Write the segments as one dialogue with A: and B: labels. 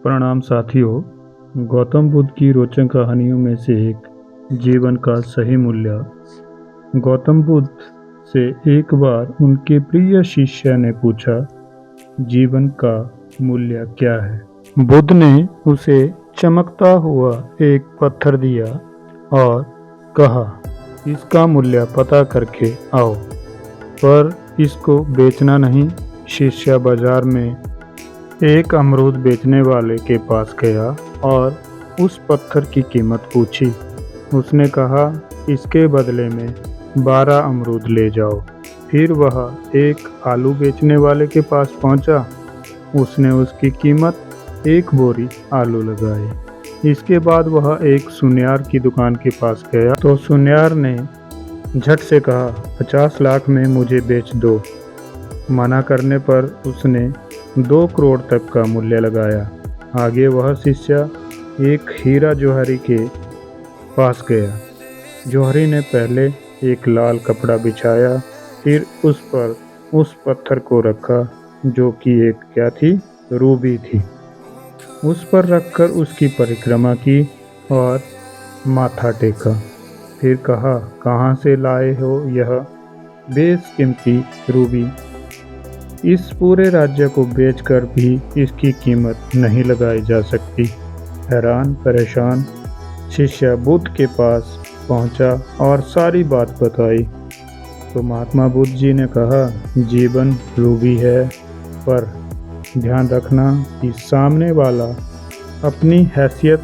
A: प्रणाम साथियों। गौतम बुद्ध की रोचक कहानियों में से एक जीवन का सही मूल्य। गौतम बुद्ध से एक बार उनके प्रिय शिष्य ने पूछा, जीवन का मूल्य क्या है? बुद्ध ने उसे चमकता हुआ एक पत्थर दिया और कहा, इसका मूल्य पता करके आओ, पर इसको बेचना नहीं। शिष्य बाजार में एक अमरूद बेचने वाले के पास गया और उस पत्थर की कीमत पूछी। उसने कहा, इसके बदले में 12 अमरूद ले जाओ। फिर वह एक आलू बेचने वाले के पास पहुंचा। उसने उसकी कीमत 1 बोरी आलू लगाई। इसके बाद वह एक सुनियार की दुकान के पास गया तो सुनियार ने झट से कहा, 50 लाख में मुझे बेच दो। मना करने पर उसने 2 करोड़ तक का मूल्य लगाया। आगे वह शिष्य एक हीरा जौहरी के पास गया। जौहरी ने पहले एक लाल कपड़ा बिछाया, फिर उस पर उस पत्थर को रखा जो कि एक क्या थी? रूबी थी। उस पर रखकर उसकी परिक्रमा की और माथा टेका। फिर कहा, कहाँ से लाए हो यह बेशकीमती रूबी? इस पूरे राज्य को बेचकर भी इसकी कीमत नहीं लगाई जा सकती। हैरान परेशान शिष्य बुद्ध के पास पहुंचा और सारी बात बताई। तो महात्मा बुद्ध जी ने कहा, जीवन रूबी है, पर ध्यान रखना कि सामने वाला अपनी हैसियत,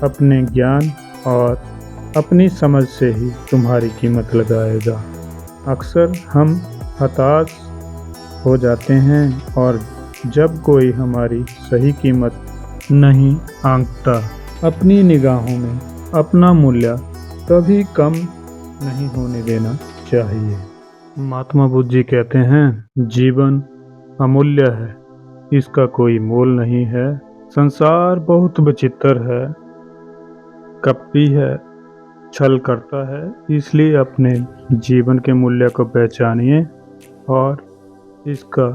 A: अपने ज्ञान और अपनी समझ से ही तुम्हारी कीमत लगाएगा। अक्सर हम हताश हो जाते हैं और जब कोई हमारी सही कीमत नहीं आंकता, अपनी निगाहों में अपना मूल्य कभी कम नहीं होने देना चाहिए। महात्मा बुद्ध जी कहते हैं, जीवन अमूल्य है, इसका कोई मोल नहीं है। संसार बहुत विचित्र है, कपटी है, छल करता है। इसलिए अपने जीवन के मूल्य को पहचानिए और इसका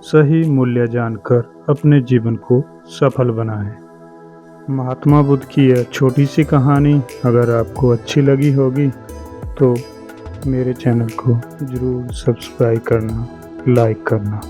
A: सही मूल्य जानकर अपने जीवन को सफल बनाएं। महात्मा बुद्ध की यह छोटी सी कहानी अगर आपको अच्छी लगी होगी तो मेरे चैनल को ज़रूर सब्सक्राइब करना, लाइक करना।